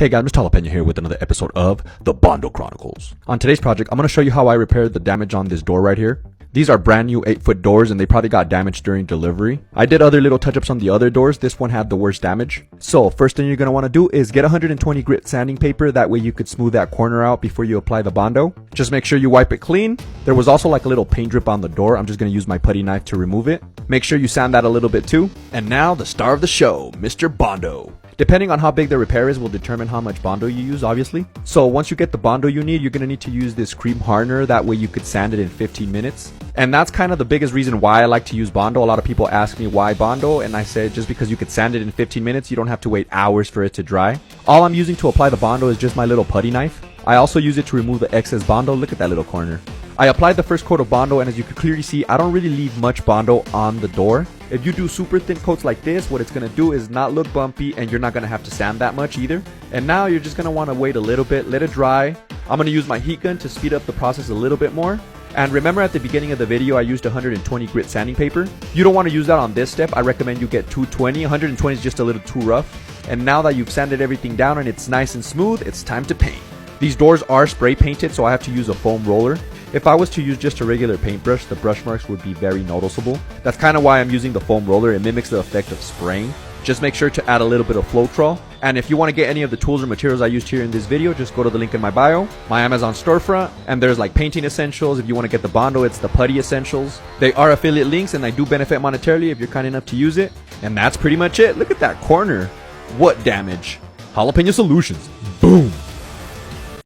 Hey guys, Mr. Jalapeno here with another episode of the Bondo Chronicles. On today's project, I'm going to show you how I repaired the damage on this door right here. These are brand new 8-foot doors and they probably got damaged during delivery. I did other little touch-ups on the other doors. This one had the worst damage. So first thing you're going to want to do is get 120 grit sanding paper. That way you could smooth that corner out before you apply the Bondo. Just make sure you wipe it clean. There was also like a little paint drip on the door. I'm just going to use my putty knife to remove it. Make sure you sand that a little bit too. And now the star of the show, Mr. Bondo. Depending on how big the repair is will determine how much Bondo you use, obviously. So once you get the Bondo you need, you're going to need to use this cream hardener. That way you could sand it in 15 minutes. And that's kind of the biggest reason why I like to use Bondo. A lot of people ask me why Bondo, and I said just because you could sand it in 15 minutes, you don't have to wait hours for it to dry. All I'm using to apply the Bondo is just my little putty knife. I also use it to remove the excess Bondo. Look at that little corner. I applied the first coat of Bondo, and as you can clearly see, I don't really leave much Bondo on the door. If you do super thin coats like this, what it's going to do is not look bumpy, and you're not going to have to sand that much either. And now you're just going to want to wait a little bit, let it dry. I'm going to use my heat gun to speed up the process a little bit more. And remember at the beginning of the video, I used 120 grit sanding paper. You don't want to use that on this step. I recommend you get 220. 120 is just a little too rough. And now that you've sanded everything down and it's nice and smooth, it's time to paint. These doors are spray painted, so I have to use a foam roller. If I was to use just a regular paintbrush, the brush marks would be very noticeable. That's kind of why I'm using the foam roller. It mimics the effect of spraying. Just make sure to add a little bit of Floetrol. And if you want to get any of the tools or materials I used here in this video, just go to the link in my bio, my Amazon storefront, and there's like painting essentials. If you want to get the Bondo, it's the putty essentials. They are affiliate links and I do benefit monetarily if you're kind enough to use it. And that's pretty much it. Look at that corner. What damage? Jalapeno Solutions. Boom.